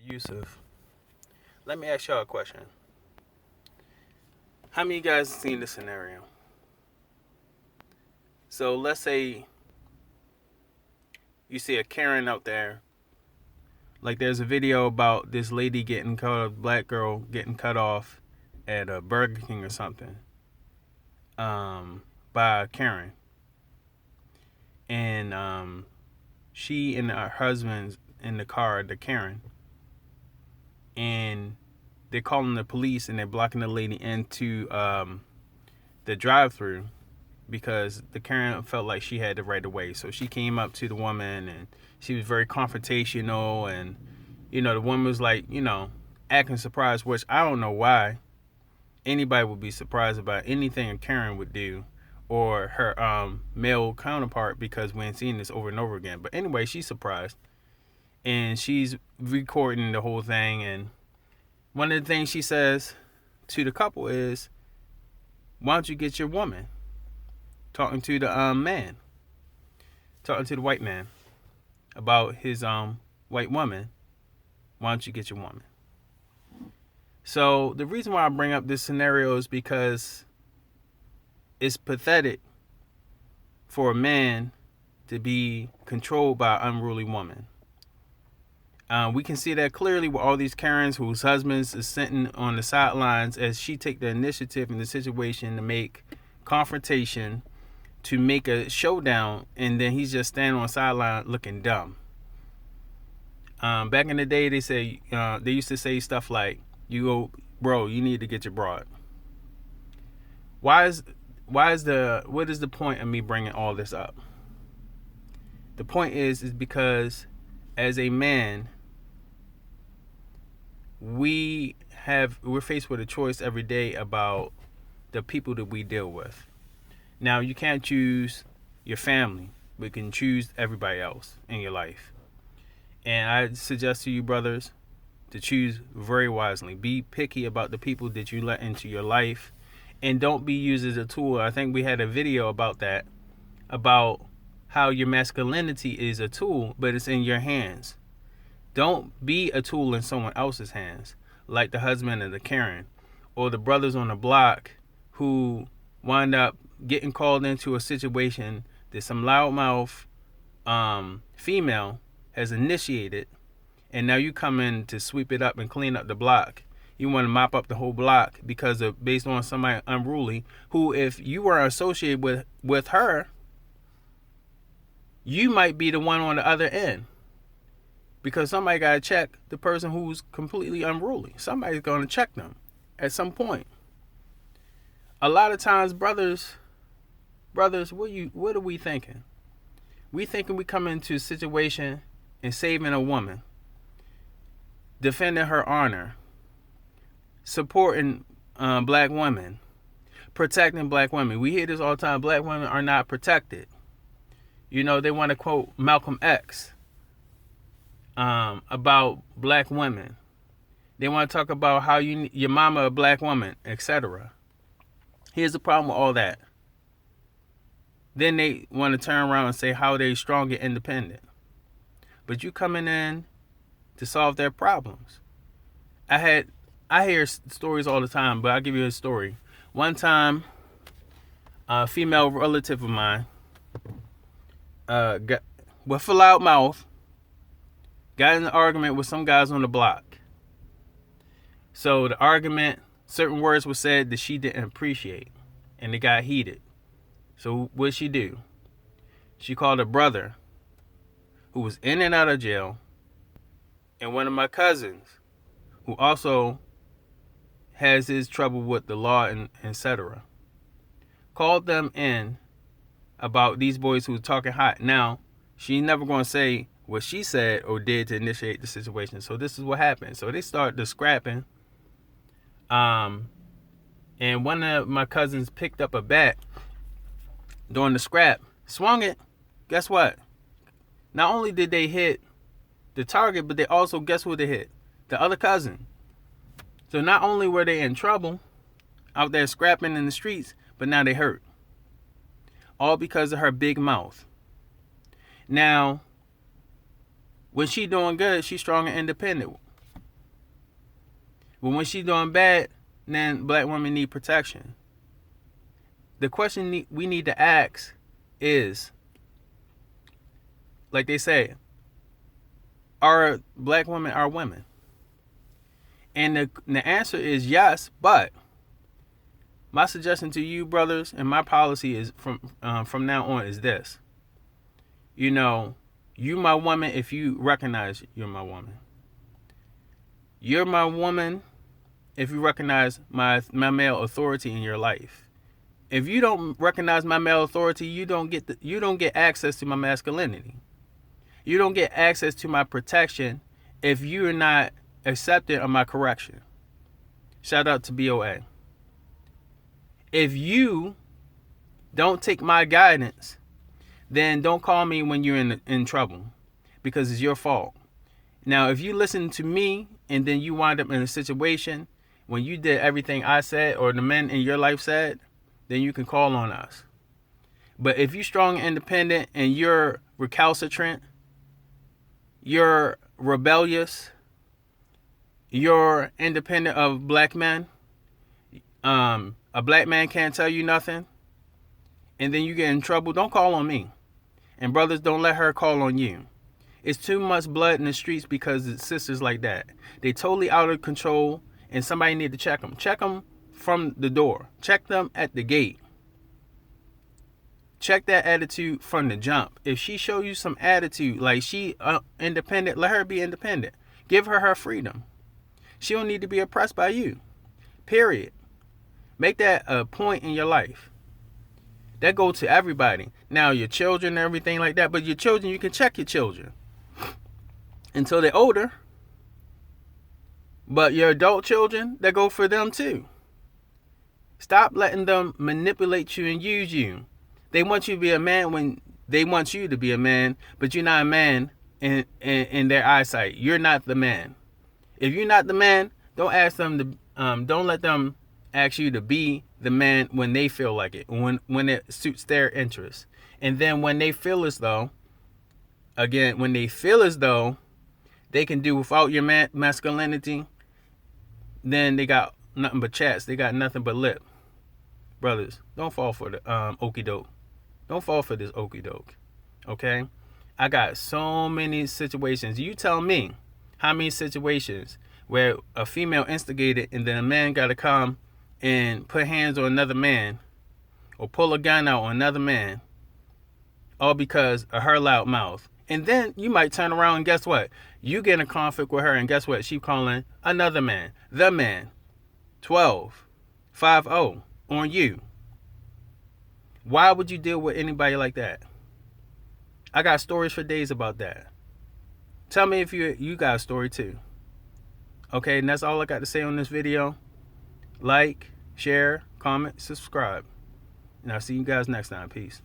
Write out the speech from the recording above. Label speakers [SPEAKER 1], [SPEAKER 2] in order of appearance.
[SPEAKER 1] Yusuf, let me ask y'all a question. How many of you guys have seen this scenario? So let's say you see a Karen out there. Like there's a video about this lady getting cut off, black girl getting cut off at a Burger King or something, by a Karen, and she and her husband's in the car, the Karen, and they're calling the police and they're blocking the lady into the drive-through because the Karen felt like she had the right of way. So she came up to the woman and she was very confrontational, and the woman was like, acting surprised, which I don't know why anybody would be surprised about anything a Karen would do or her male counterpart, because we ain't seen this over and over again. But anyway, she's surprised and she's recording the whole thing, and one of the things she says to the couple is, why don't you get your woman? Talking to the man, talking to the white man about his white woman. Why don't you get your woman? So the reason why I bring up this scenario is because it's pathetic for a man to be controlled by an unruly woman. We can see that clearly with all these Karens whose husbands is sitting on the sidelines as she take the initiative in the situation to make confrontation, to make a showdown, and then he's just standing on the sideline looking dumb. Back in the day, they used to say stuff like, "You go, bro, you need to get your broad." What is the point of me bringing all this up? The point is because as a man, we're faced with a choice every day about the people that we deal with. Now, you can't choose your family, but you can choose everybody else in your life. And I suggest to you, brothers, to choose very wisely. Be picky about the people that you let into your life, and don't be used as a tool. I think we had a video about that, about how your masculinity is a tool, but it's in your hands. Don't be a tool in someone else's hands, like the husband of the Karen, or the brothers on the block who wind up getting called into a situation that some loudmouth female has initiated, and now you come in to sweep it up and clean up the block. You want to mop up the whole block based on somebody unruly who, if you were associated with her, you might be the one on the other end, because somebody got to check the person who's completely unruly. Somebody's going to check them at some point. A lot of times, brothers, what are we thinking? We thinking we come into a situation and saving a woman, defending her honor, supporting black women, protecting black women. We hear this all the time. Black women are not protected. They want to quote Malcolm X about black women. They want to talk about how your mama a black woman, etc. Here's the problem with all that. Then they want to turn around and say how they strong and independent. But you coming in to solve their problems. I hear stories all the time, but I'll give you a story. One time, a female relative of mine, with a loud mouth, got in an argument with some guys on the block. So the argument, certain words were said that she didn't appreciate, and it got heated. So what'd she do? She called her brother, who was in and out of jail, and one of my cousins, who also has his trouble with the law and etc. Called them in about these boys who were talking hot. Now, she's never going to say what she said or did to initiate the situation. So this is what happened. So they started to scrapping. And one of my cousins picked up a bat during the scrap, swung it. Guess what? Not only did they hit the target, but they also, guess who they hit? The other cousin. So not only were they in trouble out there scrapping in the streets, but now they hurt. All because of her big mouth. Now, when she doing good, she's strong and independent. But when she's doing bad, then black women need protection. The question we need to ask is, like they say, are black women are women? And the answer is yes, but my suggestion to you, brothers, and my policy is from now on is this. You know, you my woman if you recognize you're my woman. You're my woman if you recognize my male authority in your life. If you don't recognize my male authority, you don't get access to my masculinity. You don't get access to my protection if you're not accepting of my correction. Shout out to BOA. If you don't take my guidance, then don't call me when you're in trouble, because it's your fault. Now, if you listen to me and then you wind up in a situation when you did everything I said or the men in your life said, then you can call on us. But if you're strong and independent and you're recalcitrant, you're rebellious, you're independent of black men, a black man can't tell you nothing, and then you get in trouble, don't call on me. And brothers, don't let her call on you. It's too much blood in the streets because it's sisters like that. They totally out of control, and somebody need to check them. Check them from the door. Check them at the gate. Check that attitude from the jump. If she show you some attitude like she independent, let her be independent. Give her her freedom. She don't need to be oppressed by you. Period. Make that a point in your life. That goes to everybody. Now, your children and everything like that, but your children, you can check your children until they're older. But your adult children, that go for them too. Stop letting them manipulate you and use you. They want you to be a man when they want you to be a man, but you're not a man in their eyesight. You're not the man. If you're not the man, don't ask them to. Don't let them ask you to be the man when they feel like it, when it suits their interests. And then when they feel as though, when they feel as though they can do without your masculinity, then they got nothing but chats. They got nothing but lip. Brothers, don't fall for the okie doke. Don't fall for this okie doke. Okay? I got so many situations. You tell me how many situations where a female instigated and then a man got to come and put hands on another man or pull a gun out on another man, all because of her loud mouth. And then you might turn around and guess what? You get in a conflict with her, and guess what? She calling another man, the man, 12-5-0 on you. Why would you deal with anybody like that? I got stories for days about that. Tell me if you got a story too. Okay, and that's all I got to say on this video. Like, share, comment, subscribe. And I'll see you guys next time. Peace.